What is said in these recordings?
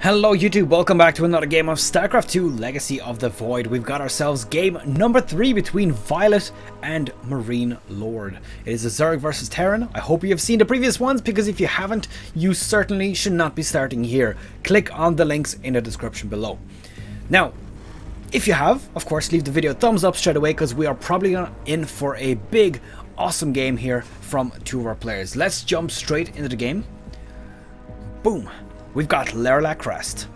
Hello YouTube, welcome back to another game of StarCraft 2 Legacy of the Void. We've got ourselves game number 3 between viOLet and MarineLord. It is a Zerg versus Terran. I hope you have seen the previous ones, because if you haven't, you certainly should not be starting here. Click on the links in the description below. Now, if you have, of course, leave the video a thumbs up straight away, because we are probably in for a big, awesome game here from two of our players. Let's jump straight into the game. Boom. We've got Lerilak Crest.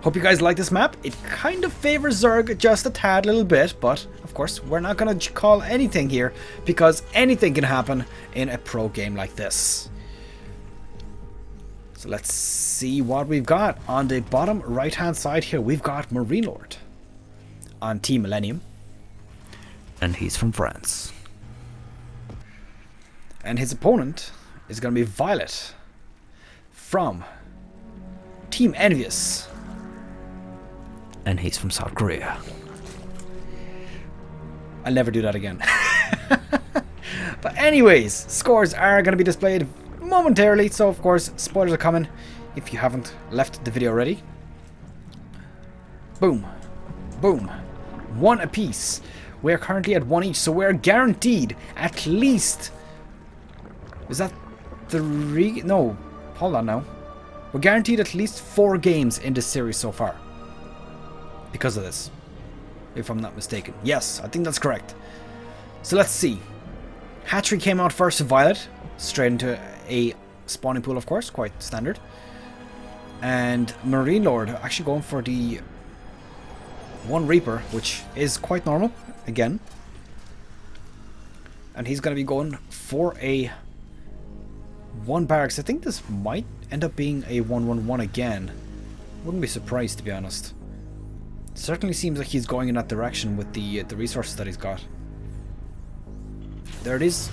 Hope you guys like this map. It kind of favors Zerg just a tad little bit, but of course we're not going to call anything here, because anything can happen in a pro game like this. So let's see what we've got. On the bottom right hand side here, we've got MarineLord on Team Millenium, and he's from France. And his opponent is going to be viOLet from Team EnVyUs, and he's from South Korea. I'll never do that again. But anyways, scores are going to be displayed momentarily, so of course spoilers are coming if you haven't left the video already. Boom, boom, one apiece. We're currently at one each, so we're guaranteed at least, is that 3? No, hold on now. We're guaranteed at least 4 games in this series so far, because of this, if I'm not mistaken. Yes, I think that's correct. So let's see. Hatchery came out first to viOLet, straight into a spawning pool, of course, quite standard. And MarineLord actually going for the 1 Reaper, which is quite normal, again. And he's going to be going for a 1 barracks. I think this might end up being a 1-1-1 again. Wouldn't be surprised, to be honest. Certainly seems like he's going in that direction with the resources that he's got. There it is.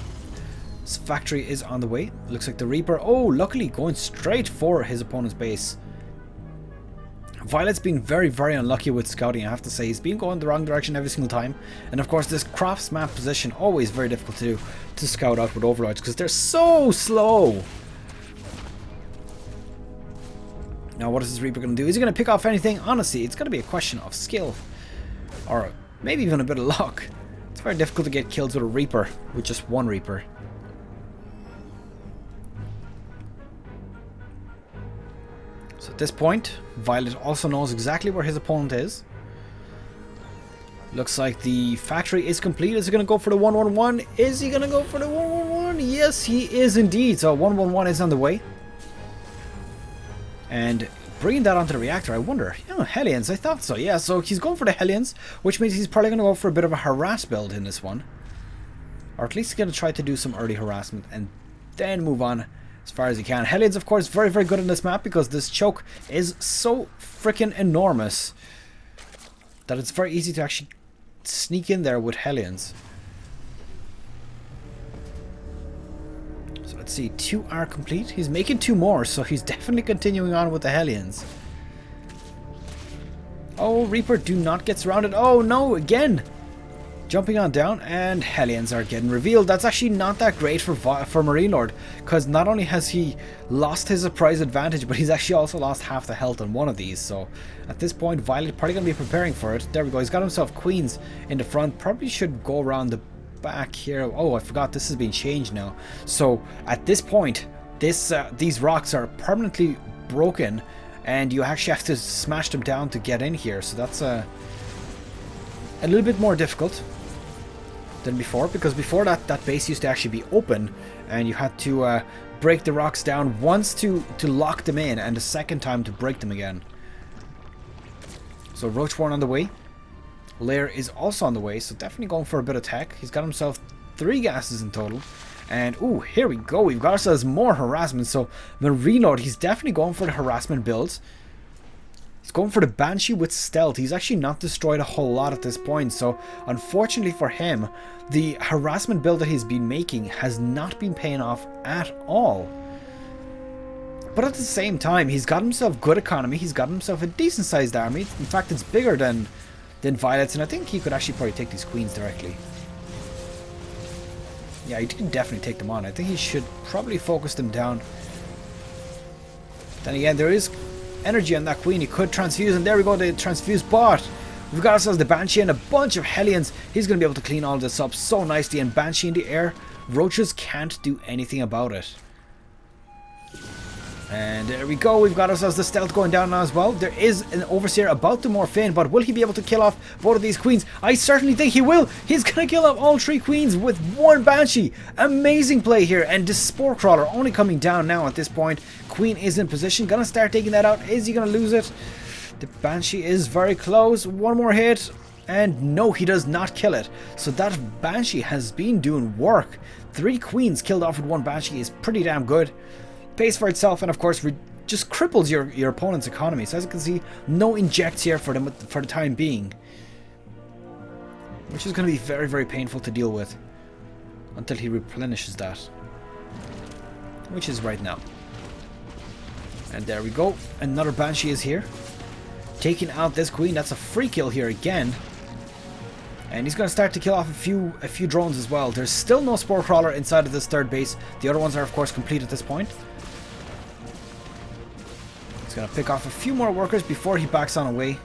His factory is on the way. Looks like the Reaper, oh, luckily going straight for his opponent's base. viOLet's been very, very unlucky with scouting, I have to say. He's been going the wrong direction every single time. And of course this crafts map position, always very difficult to scout out with overlords, because they're so slow. Now what is this Reaper going to do? Is he going to pick off anything? Honestly, it's going to be a question of skill, or maybe even a bit of luck. It's very difficult to get kills with a Reaper, with just 1 Reaper. So at this point, viOLet also knows exactly where his opponent is. Looks like the factory is complete. Is he going to go for the 1-1-1? Is he going to go for the 1-1-1? Yes, he is indeed. So 1-1-1 is on the way. And bringing that onto the reactor, I wonder, Hellions, I thought so. Yeah, so he's going for the Hellions, which means he's probably going to go for a bit of a harass build in this one. Or at least he's going to try to do some early harassment and then move on as far as he can. Hellions, of course, very, very good in this map, because this choke is so freaking enormous that it's very easy to actually sneak in there with Hellions. So let's see, 2 are complete. He's making 2 more, so he's definitely continuing on with the Hellions. Oh, Reaper, do not get surrounded. Oh no, again! Jumping on down, and Hellions are getting revealed. That's actually not that great for MarineLord, because not only has he lost his surprise advantage, but he's actually also lost half the health on one of these. So at this point, viOLet probably going to be preparing for it. There we go. He's got himself queens in the front. Probably should go around the back here. Oh, I forgot this has been changed now. So at this point, these rocks are permanently broken, and you actually have to smash them down to get in here. So that's a little bit more difficult than before, because before that base used to actually be open, and you had to break the rocks down once to lock them in, and the second time to break them again. So Roachborn on the way. Lair is also on the way, so definitely going for a bit of tech. He's got himself 3 gases in total. And ooh, here we go. We've got ourselves more harassment. So MarineLord, he's definitely going for the harassment builds. He's going for the Banshee with stealth. He's actually not destroyed a whole lot at this point. So unfortunately for him, the harassment build that he's been making has not been paying off at all. But at the same time, he's got himself good economy. He's got himself a decent sized army. In fact, it's bigger than viOLet's, and I think he could actually probably take these queens directly. Yeah, he can definitely take them on. I think he should probably focus them down. Then again, there is energy on that queen. He could transfuse, and there we go, the transfuse bot. We've got ourselves the Banshee and a bunch of Hellions. He's going to be able to clean all this up so nicely, and Banshee in the air, roaches can't do anything about it. And there we go, we've got ourselves the stealth going down now as well. There is an Overseer about to morph in, but will he be able to kill off both of these queens? I certainly think he will. He's going to kill off all 3 queens with 1 Banshee. Amazing play here, and this Spore Crawler only coming down now at this point. Queen is in position, going to start taking that out. Is he going to lose it? The Banshee is very close. 1 more hit, and no, he does not kill it. So that Banshee has been doing work. 3 queens killed off with 1 Banshee is pretty damn good. Pays for itself, and of course just cripples your opponent's economy. So as you can see, no injects here for the time being, which is going to be very, very painful to deal with until he replenishes that, which is right now. And there we go, another Banshee is here, taking out this queen. That's a free kill here again, and he's going to start to kill off a few drones as well. There's still no Spore Crawler inside of this 3rd base. The other ones are of course complete at this point. Gonna pick off a few more workers before he backs on away,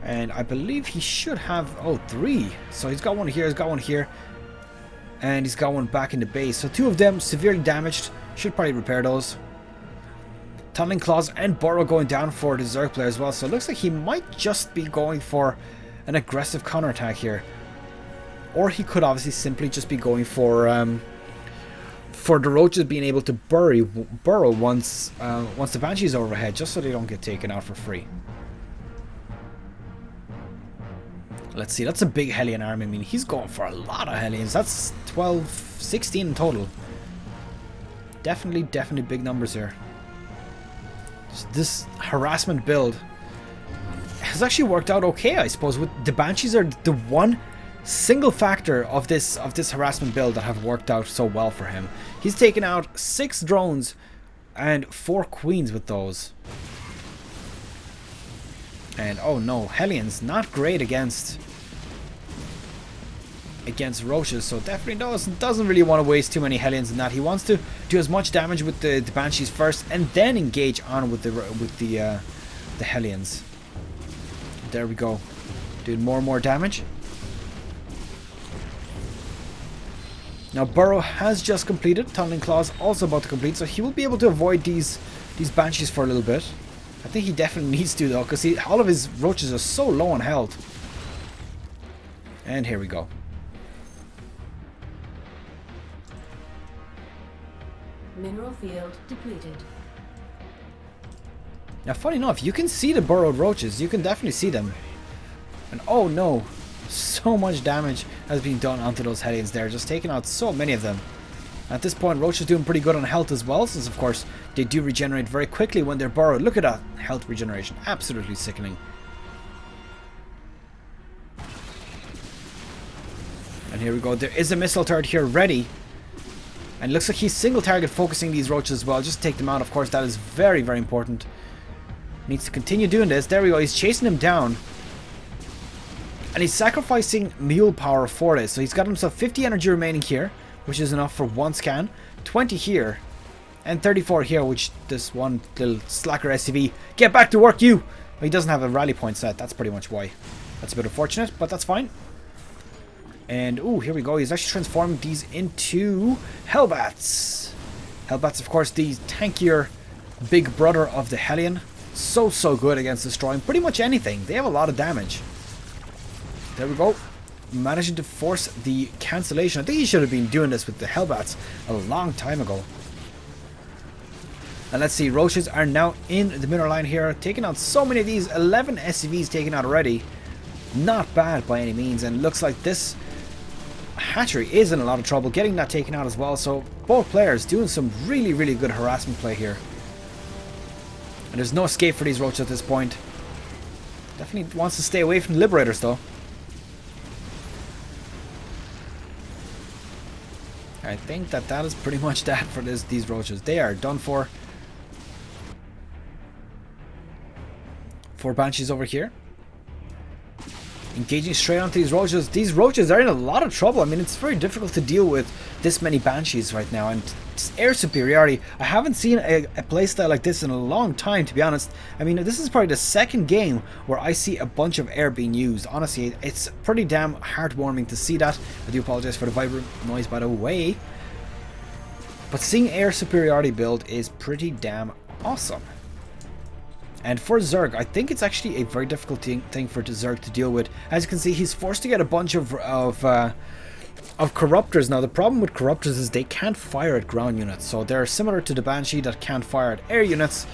and I believe he should have 3. So he's got 1 here, he's got 1 here, and he's got 1 back in the base. So 2 of them severely damaged. Should probably repair those. Tunneling Claws and Burrow going down for the Zerg player as well. So it looks like he might just be going for an aggressive counterattack here, or he could obviously simply just be going for the roaches being able to burrow once the Banshee's overhead, just so they don't get taken out for free. Let's see, that's a big Hellion army. I mean, he's going for a lot of Hellions. That's 12, 16 in total. Definitely big numbers here. This harassment build has actually worked out okay, I suppose. With the Banshees are the one single factor of this harassment build that have worked out so well for him. He's taken out 6 drones and 4 queens with those. And oh no, Hellions not great against roaches, so definitely doesn't really want to waste too many Hellions in that. He wants to do as much damage with the Banshees first, and then engage on with the Hellions. There we go, doing more and more damage. Now Burrow has just completed, Tunneling Claws also about to complete, so he will be able to avoid these Banshees for a little bit. I think he definitely needs to though, because all of his roaches are so low on health. And here we go. Mineral field depleted. Now funny enough, you can see the burrowed roaches, you can definitely see them. And oh no, so much damage has been done onto those Hellions there, just taking out so many of them. At this point, Roach is doing pretty good on health as well, since of course they do regenerate very quickly when they're burrowed. Look at that health regeneration, absolutely sickening. And here we go, there is a missile turret here ready. And it looks like he's single target focusing these roaches as well, just to take them out. Of course, that is very, very important. Needs to continue doing this. There we go, he's chasing him down. And he's sacrificing mule power for this. So he's got himself 50 energy remaining here, which is enough for 1 scan. 20 here. And 34 here, which this one little slacker SCV. Get back to work, you! Well, he doesn't have a rally point set. That's pretty much why. That's a bit unfortunate, but that's fine. And, ooh, here we go. He's actually transforming these into Hellbats. Hellbats, of course, the tankier big brother of the Hellion. So good against destroying pretty much anything. They have a lot of damage. There we go. Managing to force the cancellation. I think he should have been doing this with the Hellbats a long time ago. And let's see, Roaches are now in the middle line here, taking out so many of these. 11 SCVs taken out already. Not bad by any means, and looks like this hatchery is in a lot of trouble getting that taken out as well. So both players doing some really good harassment play here. And there's no escape for these Roaches at this point. Definitely wants to stay away from the Liberators though. I think that is pretty much that for these Roaches. They are done for. 4 Banshees over here. Engaging straight onto these roaches. These roaches are in a lot of trouble. I mean, it's very difficult to deal with this many banshees right now. And air superiority. I haven't seen a playstyle like this in a long time, to be honest. I mean, this is probably the second game where I see a bunch of air being used. Honestly, it's pretty damn heartwarming to see that. I do apologize for the vibrant noise, by the way. But seeing air superiority build is pretty damn awesome. And for Zerg, I think it's actually a very difficult thing for the Zerg to deal with. As you can see, he's forced to get a bunch of corruptors. Now, the problem with corruptors is they can't fire at ground units. So they're similar to the Banshee that can't fire at air units.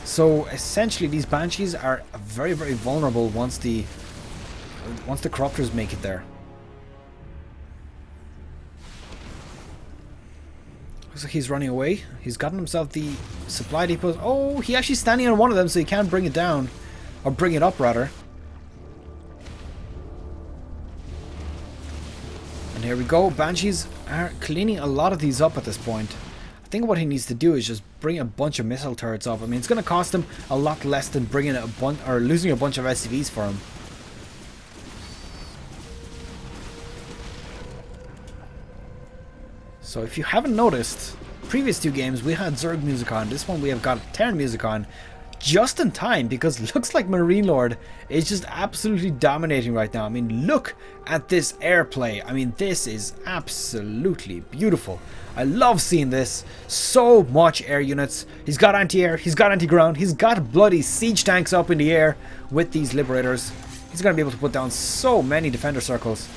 So essentially, these Banshees are very, very vulnerable once the corruptors make it there. Looks like he's running away. He's gotten himself the supply depots. Oh, he's actually standing on one of them, so he can't bring it down. Or bring it up, rather. And here we go. Banshees are cleaning a lot of these up at this point. I think what he needs to do is just bring a bunch of missile turrets up. I mean, it's going to cost him a lot less than bringing a bunch or losing a bunch of SCVs for him. So if you haven't noticed, previous two games we had Zerg music on. This one we have got Terran music on just in time, because it looks like MarineLord is just absolutely dominating right now. I mean, look at this airplay. I mean, this is absolutely beautiful. I love seeing this. So much air units. He's got anti-air, he's got anti-ground, he's got bloody siege tanks up in the air with these liberators. He's going to be able to put down so many defender circles.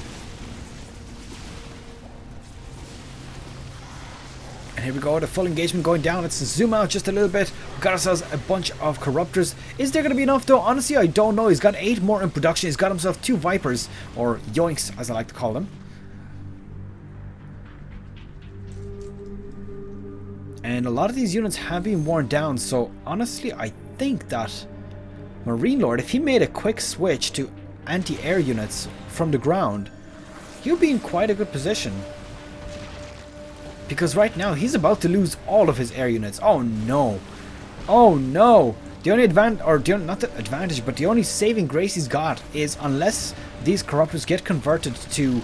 And here we go, the full engagement going down. Let's zoom out just a little bit. We've got ourselves a bunch of corruptors. Is there going to be enough though? Honestly, I don't know. He's got 8 more in production. He's got himself 2 Vipers, or Yoinks as I like to call them. And a lot of these units have been worn down, so honestly I think that MarineLord, if he made a quick switch to anti-air units from the ground, he'll be in quite a good position. Because right now, he's about to lose all of his air units. Oh no. Oh no. The only advantage, or not the advantage, but the only saving grace he's got is unless these corruptors get converted to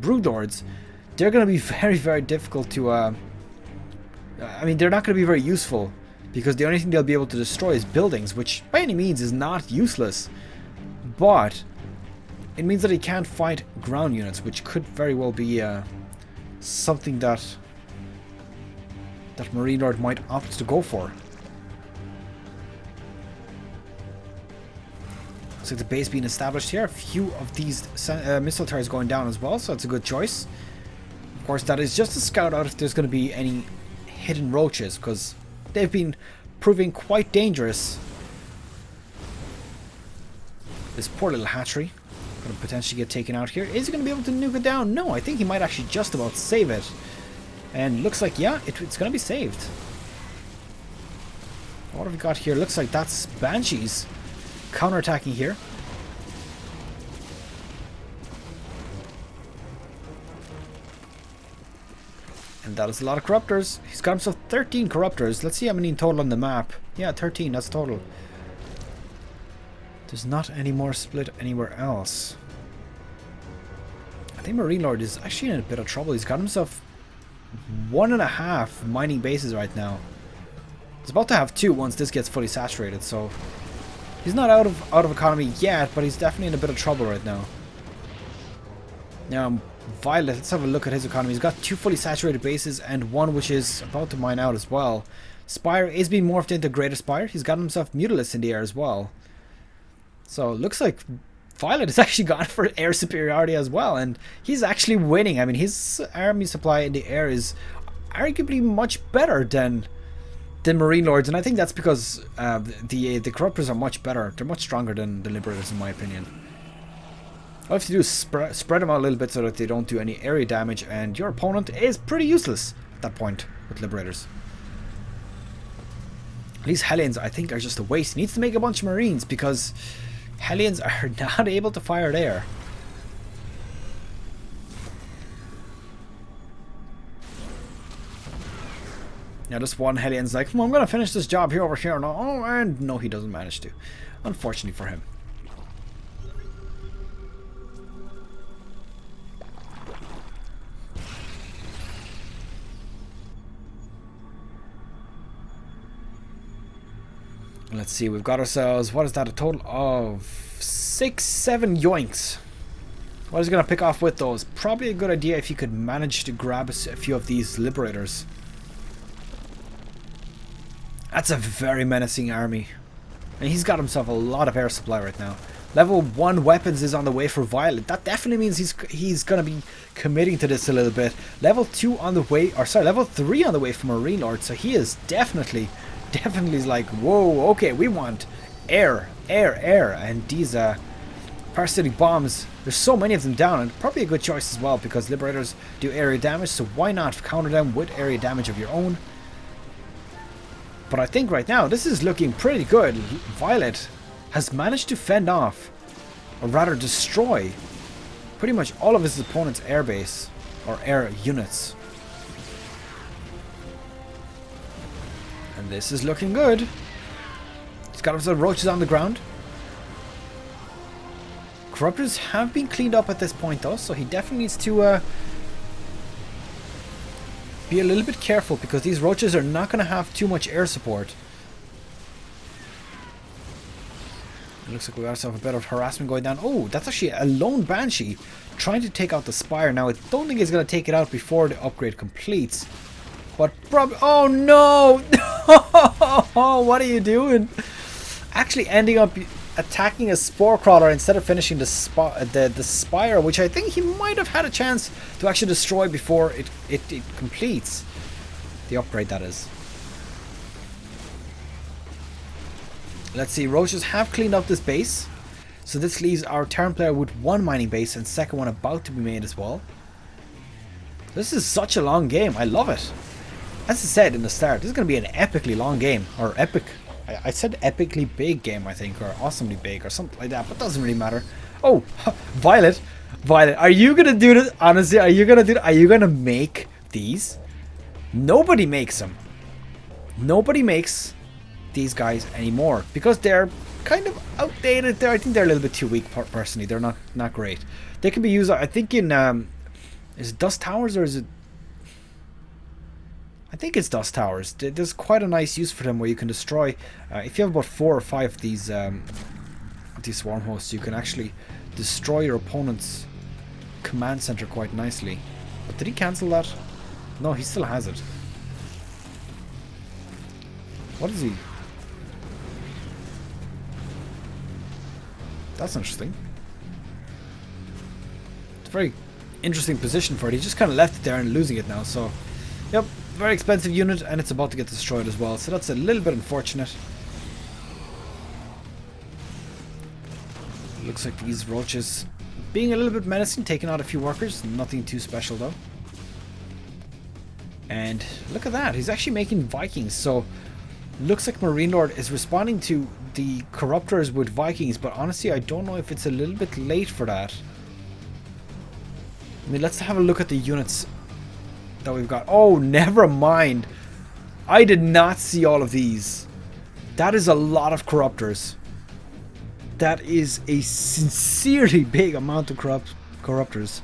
broodlords, they're going to be very, very difficult to... I mean, they're not going to be very useful. Because the only thing they'll be able to destroy is buildings, which by any means is not useless. But it means that he can't fight ground units, which could very well be something that MarineLord might opt to go for. Looks like the base being established here. A few of these missile turrets going down as well, so that's a good choice. Of course, that is just to scout out if there's going to be any hidden roaches, because they've been proving quite dangerous. This poor little hatchery could potentially get taken out here. Is he going to be able to nuke it down? No, I think he might actually just about save it. And looks like, yeah, it's going to be saved. What have we got here? Looks like that's Banshees counterattacking here. And that is a lot of corruptors. He's got himself 13 corruptors. Let's see how many in total on the map. Yeah, 13, that's total. There's not any more split anywhere else. I think MarineLord is actually in a bit of trouble. He's got himself 1.5 mining bases right now. He's about to have 2 once this gets fully saturated, so he's not out of economy yet, but he's definitely in a bit of trouble right now. Now, viOLet, let's have a look at his economy. He's got 2 fully saturated bases and 1 which is about to mine out as well. Spire is being morphed into Greater Spire. He's got himself Mutalisk in the air as well. So it looks like viOLet has actually gone for air superiority as well, and he's actually winning. I mean, his army supply in the air is arguably much better than MarineLord's, and I think that's because the corruptors are much better. They're much stronger than the liberators, in my opinion. All you have to do is spread them out a little bit so that they don't do any area damage, and your opponent is pretty useless at that point with liberators. These Hellions, I think, are just a waste. He needs to make a bunch of Marines because Hellions are not able to fire at air. Now this one Hellion's like, I'm going to finish this job here over here. No, and no, he doesn't manage to. Unfortunately for him. Let's see, we've got ourselves, what is that, a total of 6, 7 yoinks. What is he going to pick off with those? Probably a good idea if you could manage to grab a few of these liberators. That's a very menacing army. And he's got himself a lot of air supply right now. Level 1 weapons is on the way for viOLet. That definitely means he's going to be committing to this a little bit. Level 2 on the way, or sorry, level 3 on the way for MarineLord. So he is definitely is like, whoa, okay, we want air. And these parasitic bombs, there's so many of them down, and probably a good choice as well because liberators do area damage, so why not counter them with area damage of your own? But I think right now this is looking pretty good. viOLet has managed to fend off, or rather destroy, pretty much all of his opponent's airbase or air units. And this is looking good. He's got himself roaches on the ground. Corruptors have been cleaned up at this point though, so he definitely needs to be a little bit careful because these roaches are not going to have too much air support. It looks like we got ourselves a bit of harassment going down. Oh, that's actually a lone Banshee trying to take out the Spire. Now I don't think he's going to take it out before the upgrade completes. But probably... Oh no! What are you doing? Actually ending up attacking a Spore Crawler instead of finishing the Spire, which I think he might have had a chance to actually destroy before it completes. The upgrade, that is. Let's see, roaches have cleaned up this base. So this leaves our Terran player with 1 mining base and second one about to be made as well. This is such a long game. I love it. As I said in the start, this is going to be an epically long game. Or epic. I said epically big game, I think. Or awesomely big or something like that. But it doesn't really matter. Oh, viOLet. viOLet. Are you going to do this? Honestly, are you going to do this? Are you going to make these? Nobody makes them. Nobody makes these guys anymore. Because they're kind of outdated. I think they're a little bit too weak, personally. They're not great. They can be used, I think, in... is it Dust Towers or is it... I think it's Dust Towers. There's quite a nice use for them where you can destroy... if you have about 4 or 5 of these swarm hosts, you can actually destroy your opponent's command center quite nicely. But did he cancel that? No, he still has it. What is he? That's interesting. It's a very interesting position for it. He just kind of left it there and losing it now. So, yep, very expensive unit, and it's about to get destroyed as well. So that's a little bit unfortunate. Looks like these roaches being a little bit menacing, taking out a few workers. Nothing too special though. And look at that, he's actually making Vikings. So looks like MarineLord is responding to the Corruptors with Vikings, but honestly I don't know if it's a little bit late for that. I mean, let's have a look at the units that we've got. Oh, never mind. I did not see all of these. That is a lot of Corruptors. That is a sincerely big amount of Corruptors.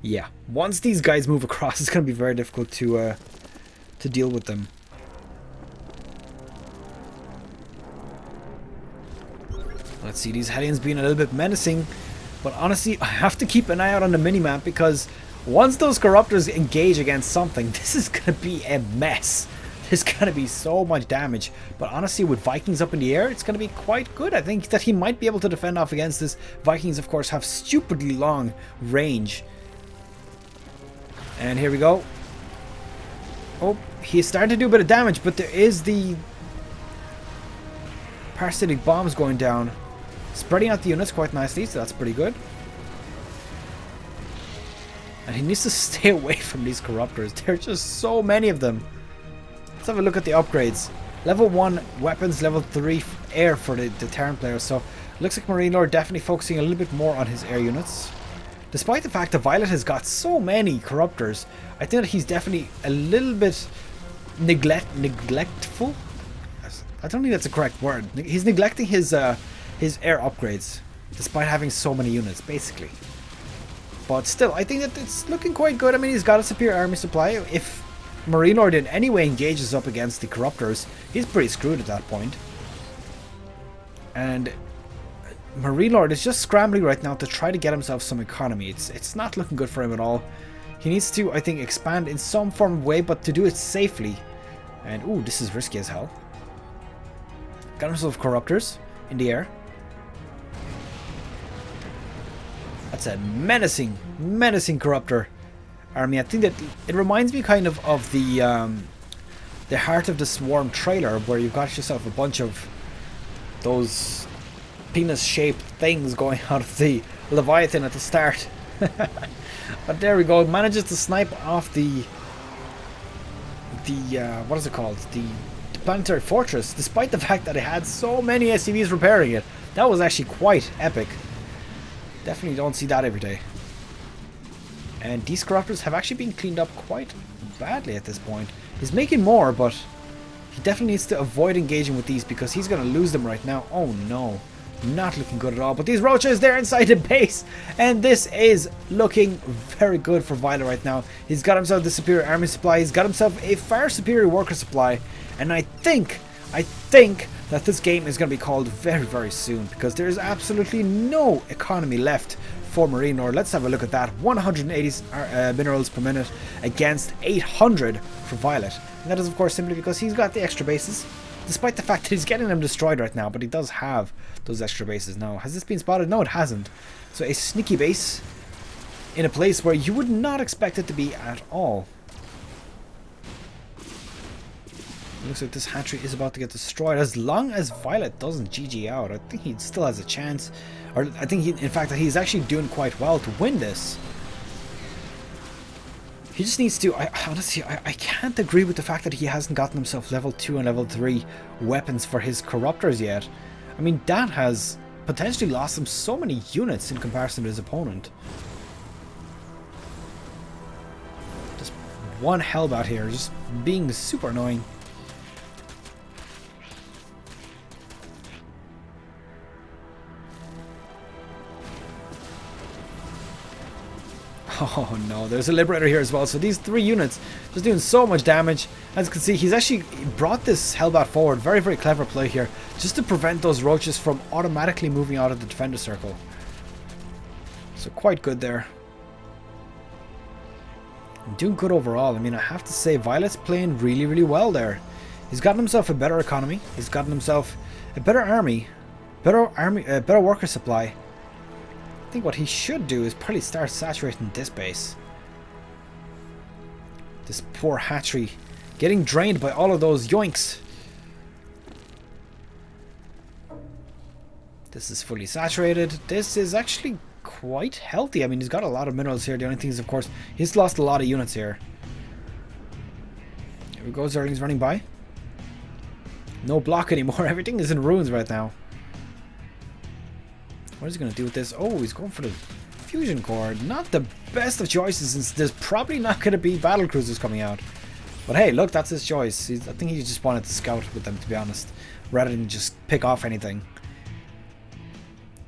Yeah, once these guys move across, it's going to be very difficult to deal with them. Let's see, these Hellions being a little bit menacing, but honestly, I have to keep an eye out on the minimap because once those Corruptors engage against something, this is going to be a mess. There's going to be so much damage, but honestly, with Vikings up in the air, it's going to be quite good. I think that he might be able to defend off against this. Vikings, of course, have stupidly long range. And here we go. Oh, he's starting to do a bit of damage, but there is the parasitic bombs going down, spreading out the units quite nicely, so that's pretty good. And he needs to stay away from these Corruptors. There are just so many of them. Let's have a look at the upgrades. Level 1 weapons, level 3 air for the Terran player. So looks like MarineLord definitely focusing a little bit more on his air units. Despite the fact that viOLet has got so many Corruptors, I think that he's definitely a little bit neglectful. I don't think that's a correct word. He's neglecting his air upgrades, despite having so many units, basically. But still, I think that it's looking quite good. I mean, he's got a superior army supply. If MarineLord in any way engages up against the Corruptors, he's pretty screwed at that point. And MarineLord is just scrambling right now to try to get himself some economy. It's not looking good for him at all. He needs to, I think, expand in some form of way, but to do it safely. And, ooh, this is risky as hell. Got himself Corruptors in the air. That's a menacing Corruptor army. I think that it reminds me kind of the Heart of the Swarm trailer, where you've got yourself a bunch of those penis-shaped things going out of the Leviathan at the start. But there we go. It manages to snipe off the what is it called? The planetary fortress, despite the fact that it had so many SCVs repairing it. That was actually quite epic. Definitely don't see that every day. And these Corruptors have actually been cleaned up quite badly at this point. He's making more, but he definitely needs to avoid engaging with these because he's going to lose them right now. Oh no. Not looking good at all. But these roaches, they're inside the base. And this is looking very good for viOLet right now. He's got himself the superior army supply. He's got himself a far superior worker supply. And I think that this game is going to be called very, very soon, because there's absolutely no economy left for MarineLord. Let's have a look at that. 180 minerals per minute against 800 for viOLet. And that is, of course, simply because he's got the extra bases, despite the fact that he's getting them destroyed right now, but he does have those extra bases now. Has this been spotted? No, it hasn't. So a sneaky base in a place where you would not expect it to be at all. Looks like this hatchery is about to get destroyed. As long as viOLet doesn't GG out, I think he still has a chance. Or I think, in fact, that he's actually doing quite well to win this. He just needs to... honestly, I can't agree with the fact that he hasn't gotten himself level 2 and level 3 weapons for his Corruptors yet. I mean, that has potentially lost him so many units in comparison to his opponent. Just one Hellbat here, just being super annoying. Oh no, there's a Liberator here as well. So these 3 units just doing so much damage. As you can see, he's actually brought this Hellbat forward. Very, very clever play here, just to prevent those roaches from automatically moving out of the defender circle. So quite good there. Doing good overall. I mean, I have to say, viOLet's playing really, really well there. He's gotten himself a better economy. He's gotten himself a better army, better worker supply. I think what he should do is probably start saturating this base. This poor hatchery getting drained by all of those yoinks. This is fully saturated. This is actually quite healthy. I mean, he's got a lot of minerals here. The only thing is, of course, he's lost a lot of units here. Here we go. Zergling's running by. No block anymore. Everything is in ruins right now. What is he going to do with this? Oh, he's going for the fusion core. Not the best of choices, since there's probably not going to be battle cruisers coming out. But hey, look, that's his choice. I think he just wanted to scout with them, to be honest, rather than just pick off anything.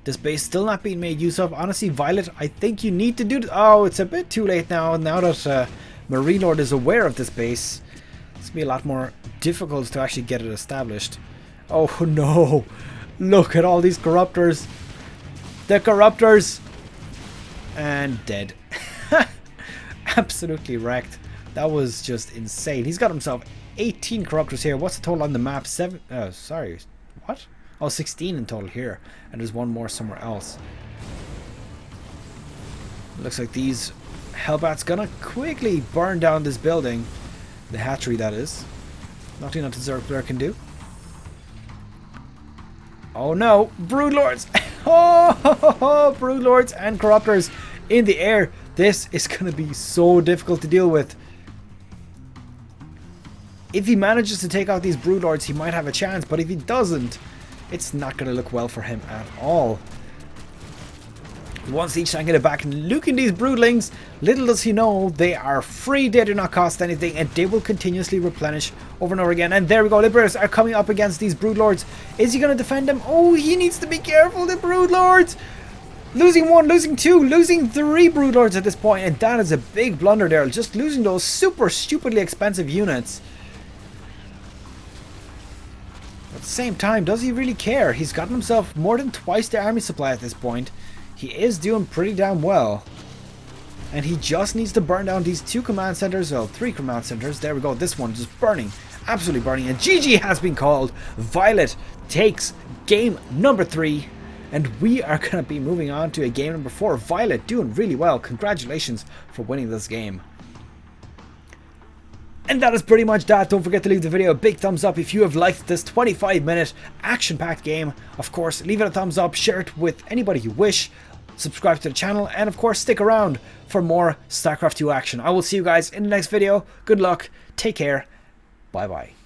This base still not being made use of. Honestly, viOLet, I think you need to do this. Oh, it's a bit too late now. Now that MarineLord is aware of this base, it's going to be a lot more difficult to actually get it established. Oh no, look at all these Corruptors. The Corruptors! And dead. Absolutely wrecked. That was just insane. He's got himself 18 Corruptors here. What's the total on the map? 7... Oh, sorry. What? Oh, 16 in total here. And there's one more somewhere else. Looks like these Hellbats gonna quickly burn down this building. The hatchery, that is. Nothing that the Zerg player can do. Oh no! Broodlords! Oh, Broodlords and Corruptors in the air. This is going to be so difficult to deal with. If he manages to take out these Broodlords, he might have a chance. But if he doesn't, it's not going to look well for him at all. He wants each tank in the back. And look at these Broodlings. Little does he know, they are free. They do not cost anything. And they will continuously replenish over and over again. And there we go. Liberators are coming up against these Broodlords. Is he going to defend them? Oh, he needs to be careful. The Broodlords. Losing 1, losing 2, losing 3 Broodlords at this point, and that is a big blunder there. Just losing those super stupidly expensive units. At the same time, does he really care? He's gotten himself more than twice the army supply at this point. He is doing pretty damn well. And he just needs to burn down these 2 command centers, well, 3 command centers. There we go, this one just burning, absolutely burning. And GG has been called. viOLet takes game number 3. And we are going to be moving on to a game number 4. viOLet doing really well. Congratulations for winning this game. And that is pretty much that. Don't forget to leave the video a big thumbs up if you have liked this 25-minute action-packed game. Of course, leave it a thumbs up, share it with anybody you wish, subscribe to the channel, and of course stick around for more StarCraft 2 action. I will see you guys in the next video. Good luck, take care, bye bye.